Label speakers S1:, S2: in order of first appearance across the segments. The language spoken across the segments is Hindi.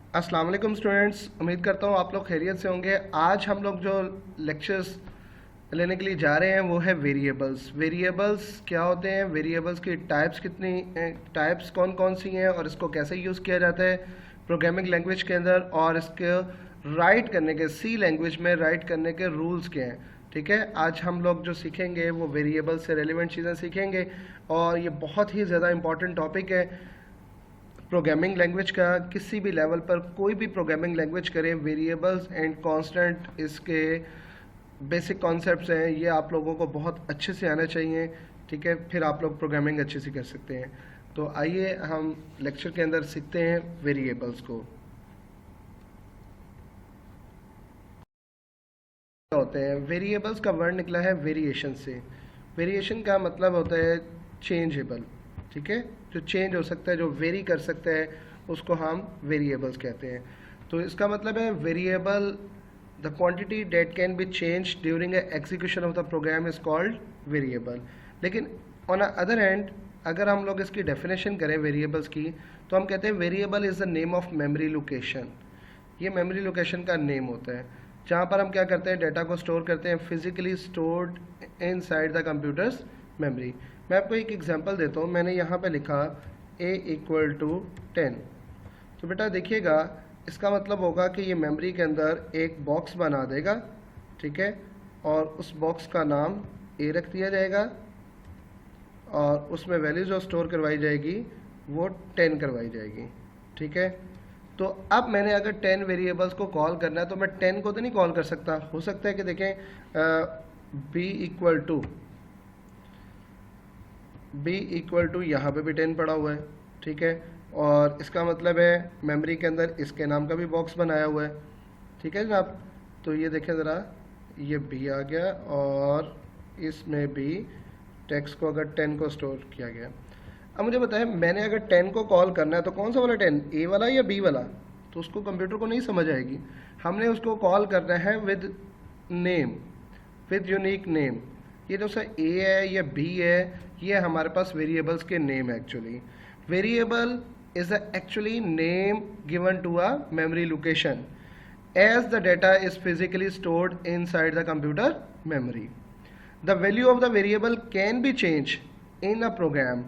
S1: अस्सलाम वालेकुम स्टूडेंट्स, उम्मीद करता हूँ आप लोग खैरियत से होंगे। आज हम लोग जो लेक्चर्स लेने के लिए जा रहे हैं वो है वेरिएबल्स। वेरिएबल्स क्या होते हैं, वेरिएबल्स की टाइप्स कितनी टाइप्स कौन कौन सी हैं और इसको कैसे यूज़ किया जाता है प्रोग्रामिंग लैंग्वेज के अंदर, और इसके राइट करने के सी लैंग्वेज में राइट करने के रूल्स क्या हैं। ठीक है, आज हम लोग जो सीखेंगे वो वेरिएबल से रेलिवेंट चीज़ें सीखेंगे और ये बहुत ही ज़्यादा इंपॉर्टेंट टॉपिक है प्रोग्रामिंग लैंग्वेज का। किसी भी लेवल पर कोई भी प्रोग्रामिंग लैंग्वेज करें, वेरिएबल्स एंड कांस्टेंट इसके बेसिक कॉन्सेप्ट्स हैं, ये आप लोगों को बहुत अच्छे से आना चाहिए। ठीक है, फिर आप लोग प्रोग्रामिंग अच्छे से कर सकते हैं। तो आइए हम लेक्चर के अंदर सीखते हैं वेरिएबल्स को। क्या होते हैं वेरिएबल्स का वर्ड निकला है वेरिएशन से। वेरिएशन का मतलब होता है चेंजेबल। ठीक है, जो चेंज हो सकता है, जो वेरी कर सकता है, उसको हम वेरिएबल्स कहते हैं। तो इसका मतलब है variable, the quantity that can be change during execution of the program is called variable. लेकिन ऑन अदर हैंड अगर हम लोग इसकी डेफिनेशन करें वेरिएबल्स की, तो हम कहते हैं variable is the name of memory location. ये मेमोरी लोकेशन का नेम होता है जहाँ पर हम क्या करते हैं, डाटा को स्टोर करते हैं, physically stored inside the computers memory. मैं आपको एक एग्जांपल देता हूँ। मैंने यहाँ पे लिखा a इक्वल टू 10। तो बेटा देखिएगा, इसका मतलब होगा कि ये मेमोरी के अंदर एक बॉक्स बना देगा। ठीक है, और उस बॉक्स का नाम a रख दिया जाएगा और उसमें वैल्यू जो स्टोर करवाई जाएगी वो 10 करवाई जाएगी। ठीक है, तो अब मैंने अगर 10 वेरिएबल्स को कॉल करना है तो मैं 10 को तो नहीं कॉल कर सकता। हो सकता है कि देखें b इक्वल टू यहाँ पे भी 10 पड़ा हुआ है। ठीक है, और इसका मतलब है मेमोरी के अंदर इसके नाम का भी बॉक्स बनाया हुआ है। ठीक है जनाब, तो ये देखें ज़रा, ये b आ गया और इसमें भी टेक्स्ट को अगर 10 को स्टोर किया गया। अब मुझे बताएं, मैंने अगर 10 को कॉल करना है तो कौन सा वाला 10, ए वाला या बी वाला? तो उसको कंप्यूटर को नहीं समझ आएगी। हमने उसको कॉल करना है with name, with unique name. ये जो सा ए है या बी है, ये हमारे पास वेरिएबल्स के नेम है। Actually variable is actually name given to a memory location as the data is physically stored inside the computer memory. The value of the variable can be changed in a program.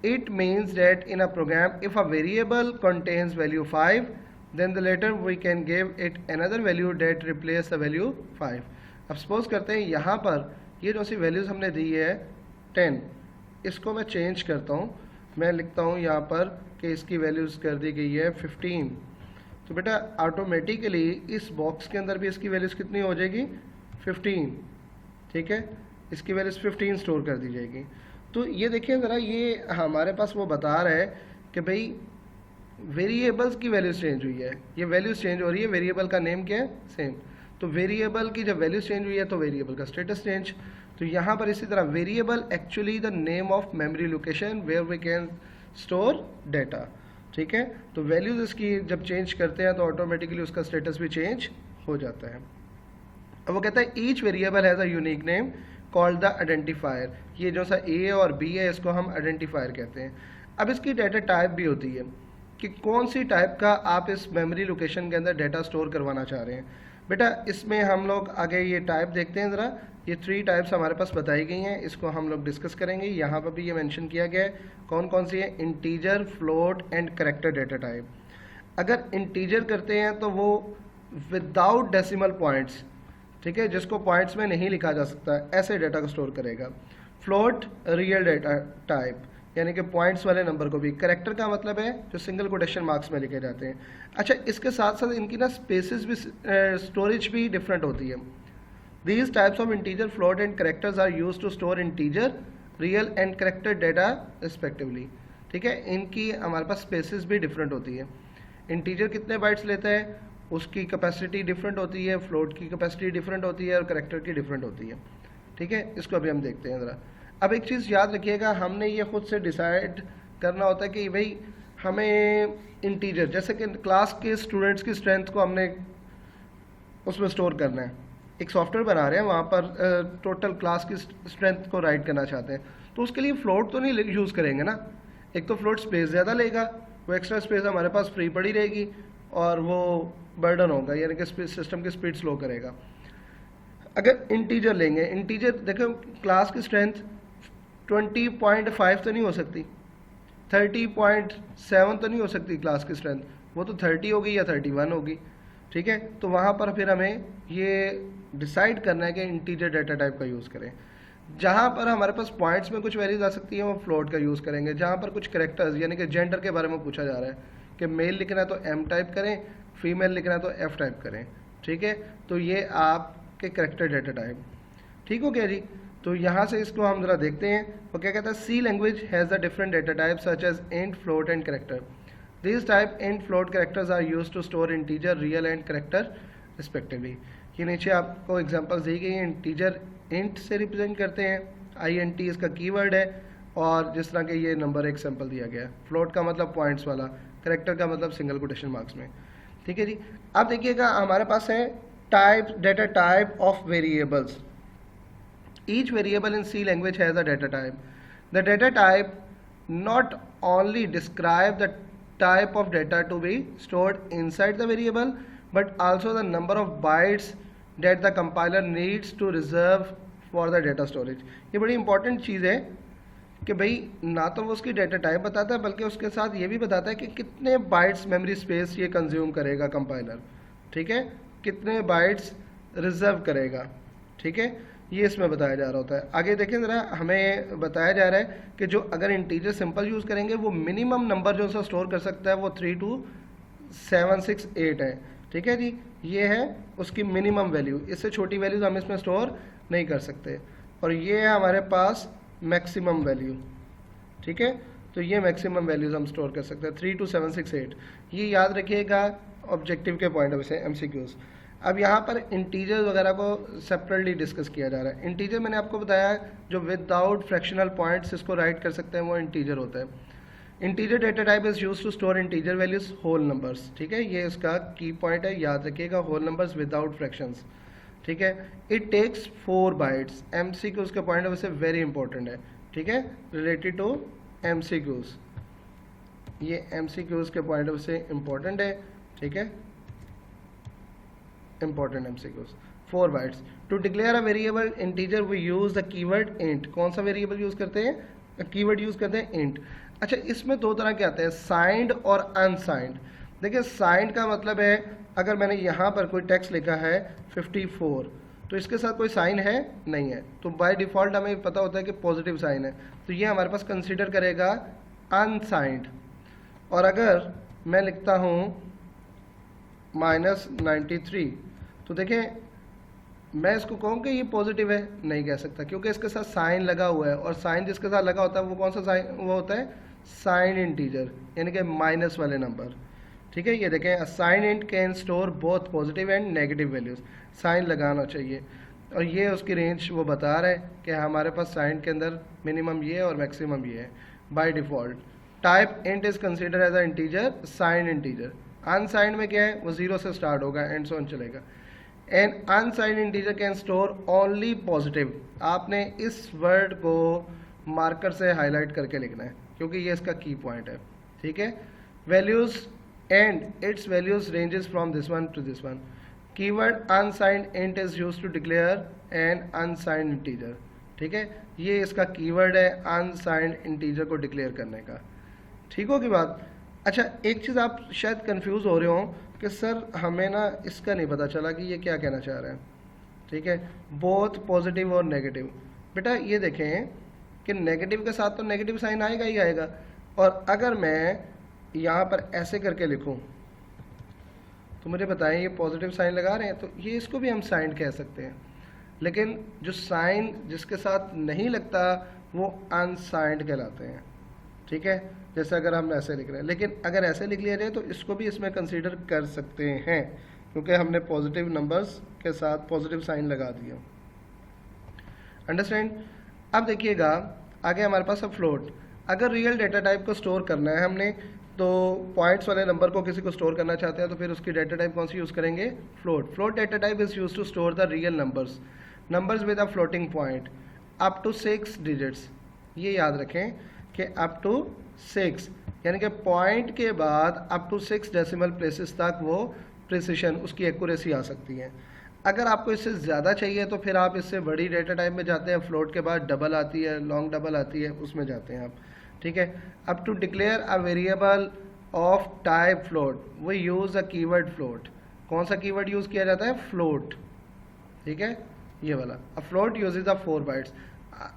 S1: It means that in a program, if a variable contains value 5, then the later we can give it another value that replace the value 5. अब सपोज करते हैं यहाँ पर ये जो सी वैल्यूज़ हमने दी है 10, इसको मैं चेंज करता हूँ। मैं लिखता हूँ यहाँ पर कि इसकी वैल्यूज़ कर दी गई है 15। तो बेटा ऑटोमेटिकली इस बॉक्स के अंदर भी इसकी वैल्यूज़ कितनी हो जाएगी, 15। ठीक है, इसकी वैल्यूज़ 15 स्टोर कर दी जाएगी। तो ये देखिए ज़रा, ये हमारे पास वो बता रहा है कि भाई वेरिएबल्स की वैल्यूज़ चेंज हुई है, ये वैल्यूज़ चेंज हो रही है, वेरिएबल का नेम क्या है, सेम। तो वेरिएबल की जब वैल्यूज़ चेंज हुई है तो वेरिएबल का स्टेटस चेंज। तो यहाँ पर इसी तरह variable actually the name of memory location where we can store data. ठीक है, तो वैल्यूज़ इसकी जब चेंज करते हैं तो ऑटोमेटिकली उसका स्टेटस भी चेंज हो जाता है। अब वो कहता है each variable has a unique name called the identifier. ये जो सा ए और बी है इसको हम आइडेंटिफायर कहते हैं। अब इसकी डाटा टाइप भी होती है कि कौन सी टाइप का आप इस मेमोरी लोकेशन के अंदर डाटा स्टोर करवाना चाह रहे हैं। बेटा इसमें हम लोग आगे ये टाइप देखते हैं ज़रा। ये 3 टाइप्स हमारे पास बताई गई हैं, इसको हम लोग डिस्कस करेंगे। यहाँ पर भी ये मेंशन किया गया है कौन कौन सी है, integer, float and character data type. अगर इंटीजर करते हैं तो वो विदाउट डेसिमल पॉइंट्स, ठीक है, जिसको पॉइंट्स में नहीं लिखा जा सकता, ऐसे डाटा को स्टोर करेगा। फ्लोट रियल डाटा टाइप, यानी कि पॉइंट्स वाले नंबर को भी। करेक्टर का मतलब है जो सिंगल कोटेशन मार्क्स में लिखे जाते हैं। अच्छा, इसके साथ साथ इनकी ना स्पेसेस भी, स्टोरेज भी डिफरेंट होती है। These types of integer, float and characters are used to store integer, real and character data respectively. ठीक है, इनकी हमारे पास स्पेसेस भी डिफरेंट होती है। इंटीजर कितने बाइट्स लेता है, उसकी कैपेसिटी डिफरेंट होती है, फ्लोट की कैपेसिटी डिफरेंट होती है और करेक्टर की डिफरेंट होती है। ठीक है, इसको अभी हम देखते हैं ज़रा। अब एक चीज़ याद रखिएगा, हमने ये खुद से डिसाइड करना होता है कि भाई हमें इंटीजर, जैसे कि क्लास के स्टूडेंट्स की स्ट्रेंथ को हमने उसमें स्टोर करना है। एक सॉफ्टवेयर बना रहे हैं, वहाँ पर टोटल क्लास की स्ट्रेंथ को राइट करना चाहते हैं, तो उसके लिए फ्लोट तो नहीं यूज़ करेंगे ना। एक तो फ्लोट स्पेस ज़्यादा लेगा, वो एक्स्ट्रा स्पेस हमारे पास फ्री पड़ी रहेगी, और वो बर्डन होगा, यानी कि सिस्टम की स्पीड स्लो करेगा। अगर इंटीजर लेंगे, इंटीजर देखो क्लास की स्ट्रेंथ 20.5 तो नहीं हो सकती, 30.7 तो नहीं हो सकती क्लास की स्ट्रेंथ, वो तो 30 होगी या 31 होगी, ठीक है। तो वहाँ पर फिर हमें ये डिसाइड करना है कि इंटीजर डाटा टाइप का यूज़ करें। जहाँ पर हमारे पास पॉइंट्स में कुछ वैल्यूज आ सकती है वो फ्लोट का यूज़ करेंगे। जहाँ पर कुछ करेक्टर्स यानी कि जेंडर के बारे में पूछा जा रहा है कि मेल लिखना है तो एम टाइप करें, फीमेल लिखना है तो एफ टाइप करें, ठीक है। तो ये आपके करेक्टर डाटा टाइप, ठीक हो गया जी। तो यहाँ से इसको हम जरा देखते हैं। वो क्या कहता है, C language has a different data type such as int, float and character. This type int, float, characters are use to store integer, real and character respectively. ये नीचे आपको एग्जांपल्स दी गई हैं। इंटीजर इंट से रिप्रेजेंट करते हैं, INT इसका कीवर्ड है, और जिस तरह के ये नंबर एक सैंपल दिया गया है। फ्लोट का मतलब पॉइंट्स वाला, करेक्टर का मतलब सिंगल कोटेशन मार्क्स में, ठीक है जी। अब देखिएगा हमारे पास है type, data type of variables. Each variable in C language has a data type. The data type not only describe the type of data to be stored inside the variable, but also the number of bytes that the compiler needs to reserve for the data storage. ये बड़ी इंपॉर्टेंट चीज़ है कि भाई ना तो वो उसकी डाटा टाइप बताता है, बल्कि उसके साथ ये भी बताता है कि कितने बाइट्स मेमोरी स्पेस ये कंज्यूम करेगा कंपाइलर, ठीक है, कितने बाइट्स रिजर्व करेगा, ठीक है। ये इसमें बताया जा रहा होता है। आगे देखें ज़रा, हमें बताया जा रहा है कि जो अगर इंटीजर सिंपल यूज़ करेंगे वो मिनिमम नंबर जो सा स्टोर कर सकता है वो 32768 है, ठीक है जी। ये है उसकी मिनिमम वैल्यू, इससे छोटी वैल्यूज हम इसमें स्टोर नहीं कर सकते। और ये है हमारे पास मैक्सिमम वैल्यू, ठीक है। तो ये मैक्सिमम वैल्यूज हम स्टोर कर सकते हैं 32768। ये याद रखिएगा ऑब्जेक्टिव के पॉइंट ऑफ व्यू से, MCQs। अब यहाँ पर इंटीजर वगैरह को सेपरेटली डिस्कस किया जा रहा है। इंटीजर मैंने आपको बताया जो विदाउट फ्रैक्शनल पॉइंट्स इसको राइट कर सकते हैं वो इंटीजर होता है। Integer data type is use to store integer values whole numbers, ठीक है। ये इसका की पॉइंट है, याद रखिएगा, होल नंबर्स विदाउट फ्रैक्शंस, ठीक है। It takes 4 bytes. MCQs के पॉइंट ऑफ व्यू से वेरी इंपॉर्टेंट है, ठीक है, रिलेटेड टू MCQs। ये MCQs के पॉइंट ऑफ व्यू से इंपॉर्टेंट है, ठीक है, important MCQs। 4 bytes to declare a variable integer we use the keyword int। कौन सा वेरिएबल यूज करते हैं, कीवर्ड यूज करते हैं int। अच्छा, इसमें दो तरह के आते हैं, साइंड और अनसाइंड। देखिए साइंड का मतलब है अगर मैंने यहाँ पर कोई टेक्स्ट लिखा है 54 तो इसके साथ कोई साइन है नहीं है, तो बाय डिफ़ॉल्ट हमें पता होता है कि पॉजिटिव साइन है, तो ये हमारे पास कंसीडर करेगा अनसाइंड। और अगर मैं लिखता हूँ -93 तो देखें मैं इसको कहूँ कि ये पॉजिटिव है, नहीं कह सकता, क्योंकि इसके साथ साइन लगा हुआ है, और साइन जिसके साथ लगा होता है वो कौन सा साइन, वो होता है साइन इंटीजर, यानी कि माइनस वाले नंबर, ठीक है। ये देखें sign int can store both positive and negative values, sign लगाना चाहिए, और ये उसकी रेंज वो बता रहा है कि हमारे पास साइन के अंदर मिनिमम ये है और मैक्सिमम ये है by default. Type int is consider as a integer, sign integer. Unsigned में क्या है, वो 0 से स्टार्ट होगा एंड सो ऑन चलेगा। An unsigned integer can store only positive. आपने इस वर्ड को मार्कर से हाईलाइट करके लिखना है क्योंकि ये इसका की पॉइंट है, ठीक है। Values and its values ranges from this one to this one. Keyword unsigned int is used to declare an unsigned integer, ठीक है। ये इसका कीवर्ड है अनसाइंड इंटीजर को डिक्लेयर करने का, ठीक होगी बात। अच्छा, एक चीज़ आप शायद कंफ्यूज हो रहे हो कि सर हमें ना इसका नहीं पता चला कि ये क्या कहना चाह रहे हैं, ठीक है, बोथ पॉजिटिव और नेगेटिव। बेटा ये देखें कि नेगेटिव के साथ तो नेगेटिव साइन आएगा ही आएगा, और अगर मैं यहाँ पर ऐसे करके लिखूँ तो मुझे बताएं ये पॉजिटिव साइन लगा रहे हैं, तो ये इसको भी हम साइन कह सकते हैं, लेकिन जो साइन जिसके साथ नहीं लगता वो अनसाइंड कहलाते हैं, ठीक है। जैसे अगर हम ऐसे लिख रहे हैं, लेकिन अगर ऐसे लिख लिया जाए तो इसको भी इसमें कंसीडर कर सकते हैं क्योंकि हमने पॉजिटिव नंबर्स के साथ पॉजिटिव साइन लगा दिया। अंडरस्टैंड। अब देखिएगा आगे हमारे पास अब फ्लोट। अगर रियल डेटा टाइप को स्टोर करना है हमने, तो पॉइंट्स वाले नंबर को किसी को स्टोर करना चाहते हैं तो फिर उसकी डेटा टाइप कौन सी यूज़ करेंगे, float. Float data type is use to store the real numbers with a floating point up to 6 digits. ये याद रखें कि अप टू 6 यानी कि पॉइंट के बाद अप टू 6 डेसिमल प्लेसेस तक वो प्रिसिशन, उसकी एक्यूरेसी आ सकती है। अगर आपको इससे ज़्यादा चाहिए तो फिर आप इससे बड़ी डेटा टाइप में जाते हैं, फ्लोट के बाद डबल आती है, लॉन्ग डबल आती है, उसमें जाते हैं आप, ठीक है। अब to declare a variable of type float we use a keyword float. कौन सा कीवर्ड यूज़ किया जाता है? फ्लोट, ठीक है, ये वाला। अ फ्लोट यूजेज अ 4 बाइट्स।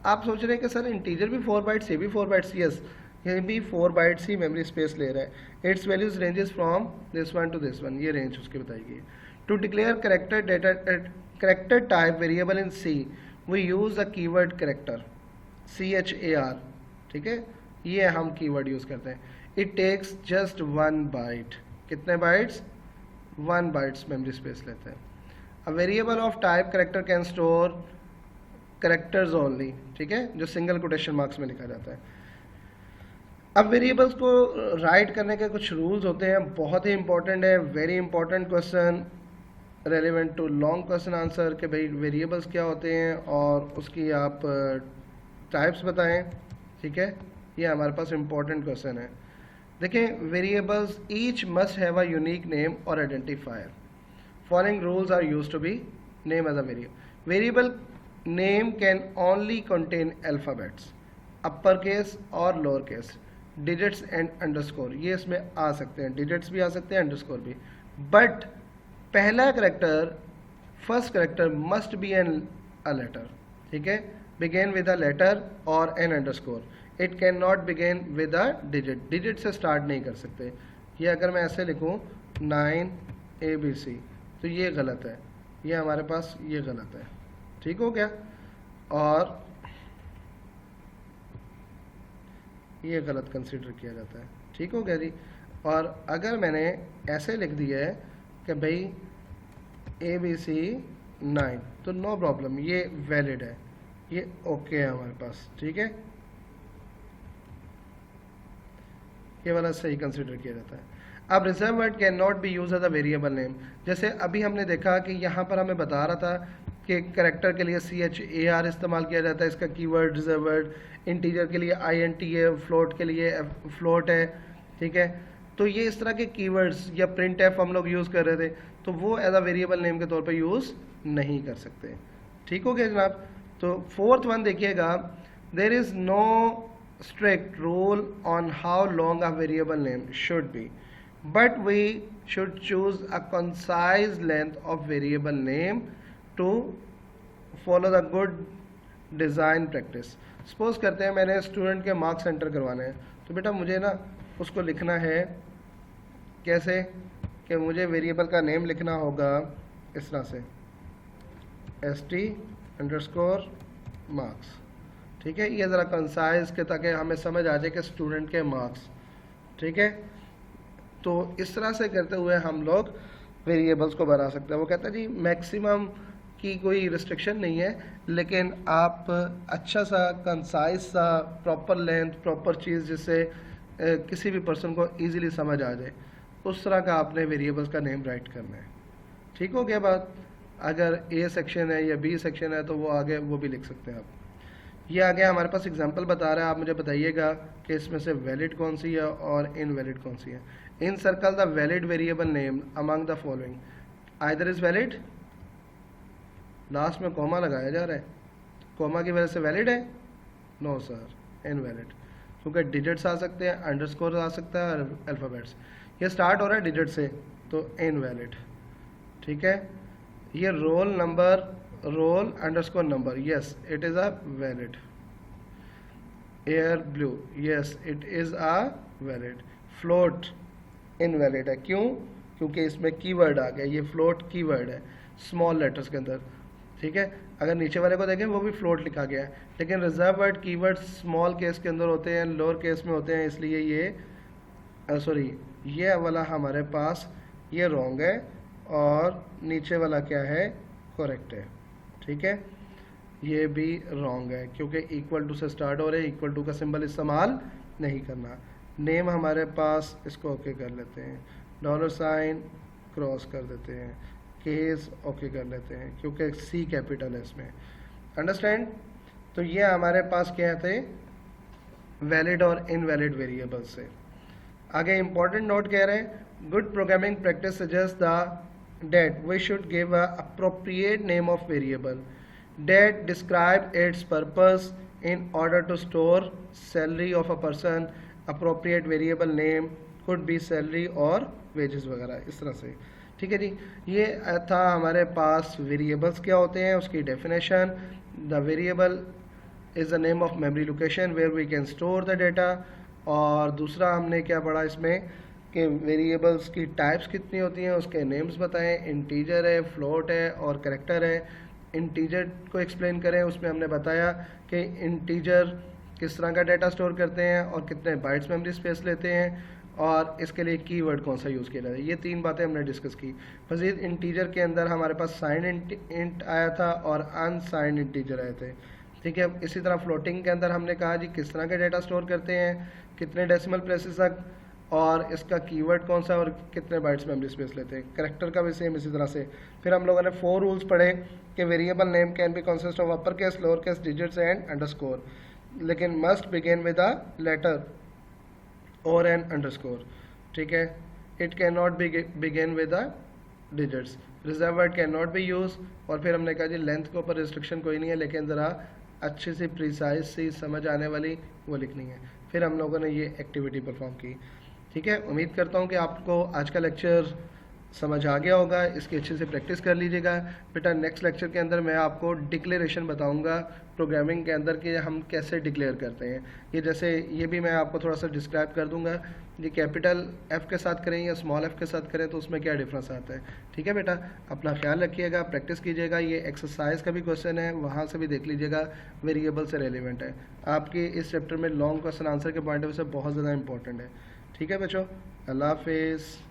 S1: आप सोच रहे हैं कि सर इंटीजर भी 4 बाइट्स, ये भी 4 बाइट्स? यस, ये भी 4 बाइट्स ही मेमोरी स्पेस ले रहा है। Its values ranges from this one to this one, ये रेंज उसकी बताई गई है। To declare character type variable in C we use a keyword character, CHAR, ठीक है, ये हम कीवर्ड यूज़ करते हैं। It takes just 1 byte. कितने बाइट्स? 1 बाइट्स मेमोरी स्पेस लेते हैं। A variable of type character can store characters only, ठीक है, जो सिंगल कोटेशन मार्क्स में लिखा जाता है। अब वेरिएबल्स को राइट करने के कुछ रूल्स होते हैं, बहुत ही इंपॉर्टेंट है, very important question, relevant to long question answer, कि भाई वेरिएबल्स क्या होते हैं और उसकी आप टाइप्स बताएं, ठीक है। ये हमारे पास इंपॉर्टेंट क्वेश्चन है। देखें, variables each must have a unique name और identifier. Following rules are used to be name as a variable. Variable name can only contain alphabets, upper case और lower case, digits and underscore. ये इसमें आ सकते हैं, डिजिट्स भी आ सकते हैं, अंडरस्कोर भी। बट पहला character, first character must be an a letter, ठीक है, बिगेन विद अ लेटर और an underscore. It can not begin with a digit, digit से स्टार्ट नहीं कर सकते। ये अगर मैं ऐसे लिखूं 9 ABC, तो ये गलत है, ये हमारे पास ये गलत है, ठीक हो गया। और ये गलत कंसीडर किया जाता है, ठीक हो गया जी। और अगर मैंने ऐसे लिख दिया है कि भाई ABC 9, तो नो प्रॉब्लम, ये वैलिड है, ये ओके है हमारे पास, ठीक है, ये वाला सही कंसीडर किया जाता है। अब reserve word can not be use as a variable name. जैसे अभी हमने देखा कि यहाँ पर हमें बता रहा था कि करेक्टर के लिए CHAR इस्तेमाल किया जाता है, इसका कीवर्ड रिजर्व वर्ड। इंटीजर के लिए INT है, फ्लोट के लिए फ्लोट है, ठीक है। तो ये इस तरह के कीवर्ड्स या प्रिंट एफ हम लोग यूज़ कर रहे थे, तो वो एज अ वेरिएबल नेम के तौर पर यूज़ नहीं कर सकते, ठीक हो गया जनाब। तो 4th वन देखिएगा, there is no strict rule on how long a variable name should be, but we should choose a concise length of variable name to follow the good design practice. Suppose करते हैं मैंने स्टूडेंट के मार्क्स एंटर करवाने हैं, तो बेटा मुझे ना उसको लिखना है कैसे, कि मुझे वेरिएबल का नेम लिखना होगा इस तरह से ST_marks, ठीक है, ये ज़रा कंसाइज के ताकि हमें समझ आ जाए कि स्टूडेंट के मार्क्स, ठीक है। तो इस तरह से करते हुए हम लोग वेरिएबल्स को बना सकते हैं। वो कहता है जी मैक्सिमम की कोई रिस्ट्रिक्शन नहीं है, लेकिन आप अच्छा सा कंसाइज सा प्रॉपर लेंथ, प्रॉपर चीज़ जिससे किसी भी पर्सन को ईज़िली समझ आ जाए, उस तरह का आपने वेरिएबल्स का नेम राइट करना है, ठीक हो गया बात। अगर A सेक्शन है या B सेक्शन है तो वो आगे वो भी लिख सकते हैं आप। ये आगे हमारे पास एग्जांपल बता रहा है, आप मुझे बताइएगा कि इसमें से वैलिड कौन सी है और इनवैलिड कौन सी है। In circle the valid variable name among the following, either is valid, last में कॉमा लगाया जा रहा है, कॉमा की वजह से वैलिड है, नो सर, इनवैलिड, क्योंकि डिजिट्स आ सकते हैं, अंडरस्कोर आ सकता है और अल्फ़ाबेट्स। ये स्टार्ट हो रहा है डिजिट से, तो इनवैलिड, ठीक है। ये roll number, roll underscore number, yes it is a valid. Air blue, yes it is a valid. Float invalid है, क्यों? क्योंकि इसमें कीवर्ड आ गया, ये फ्लोट कीवर्ड है स्मॉल लेटर्स के अंदर, ठीक है। अगर नीचे वाले को देखें वो भी फ्लोट लिखा गया है, लेकिन reserve word keyword small case के अंदर होते हैं, लोअर केस में होते हैं, इसलिए ये सॉरी ये वाला हमारे पास ये रॉन्ग है और नीचे वाला क्या है, करेक्ट है, ठीक है। ये भी रॉन्ग है क्योंकि इक्वल टू से स्टार्ट हो रहे हैं, इक्वल टू का सिंबल इस्तेमाल नहीं करना। नेम हमारे पास, इसको ओके कर लेते हैं, $साइन क्रॉस कर देते हैं, केस ओके कर लेते हैं क्योंकि C कैपिटल है इसमें, अंडरस्टैंड। तो ये हमारे पास क्या थे, वैलिड और इनवैलिड वेरिएबल्स से। आगे इंपॉर्टेंट नोट कह रहे हैं, good programming practice suggest the that we should give a appropriate name of variable that describe its purpose in order to store salary of a person, appropriate variable name could be salary और वेजेस वगैरह, इस तरह से। ठीक है जी, ये था हमारे पास वेरिएबल्स क्या होते हैं, उसकी definition. The variable is the name of memory location where we can store the data. और दूसरा हमने क्या पढ़ा इसमें कि वेरिएबल्स की टाइप्स कितनी होती हैं, उसके नेम्स बताएं, इंटीजर है, फ्लोट है और कैरेक्टर है। इंटीजर को एक्सप्लेन करें, उसमें हमने बताया कि इंटीजर किस तरह का डेटा स्टोर करते हैं और कितने बाइट्स मेमोरी स्पेस लेते हैं, और इसके लिए कीवर्ड कौन सा यूज़ किया जाता है। ये 3 बातें हमने डिस्कस की। मज़ीद इंटीजर के अंदर हमारे पास साइन इंट आया था और अनसाइंड इंटीजर आए थे। ठीक है, इसी तरह फ्लोटिंग के अंदर हमने कहा जी किस तरह का डेटा स्टोर करते हैं, कितने डेसिमल प्लेसेस तक, और इसका कीवर्ड कौन सा और कितने बाइट्स मेमोरी स्पेस लेते हैं। कैरेक्टर का भी सेम इसी तरह से। फिर हम लोगों ने 4 रूल्स पढ़े कि variable name can be consist of upper case, lower case, digits and underscore, लेकिन must begin with a letter और एन अंडरस्कोर। ठीक है, it can not begin with a digits, reserve word can not be use. और फिर हमने कहा जी लेंथ के ऊपर रिस्ट्रिक्शन कोई नहीं है, लेकिन ज़रा अच्छी सी प्रिसाइज सी समझ आने वाली वो लिखनी है। फिर हम लोगों ने ये एक्टिविटी परफॉर्म की। ठीक है, उम्मीद करता हूँ कि आपको आज का लेक्चर समझ आ गया होगा, इसकी अच्छे से प्रैक्टिस कर लीजिएगा। बेटा नेक्स्ट लेक्चर के अंदर मैं आपको डिक्लेरेशन बताऊंगा प्रोग्रामिंग के अंदर कि हम कैसे डिक्लेयर करते हैं। ये जैसे ये भी मैं आपको थोड़ा सा डिस्क्राइब कर दूंगा, ये कैपिटल एफ के साथ करें या स्मॉल एफ के साथ करें तो उसमें क्या डिफरेंस आता है। ठीक है बेटा, अपना ख्याल रखिएगा, प्रैक्टिस कीजिएगा। ये एक्सरसाइज का भी क्वेश्चन है, वहाँ से भी देख लीजिएगा, वेरिएबल से रेलिवेंट है आपके इस चैप्टर में। लॉन्ग क्वेश्चन आंसर के पॉइंट ऑफ व्यू से बहुत ज़्यादा इंपॉर्टेंट है। ठीक है बच्चों, अल्लाह हाफिज़।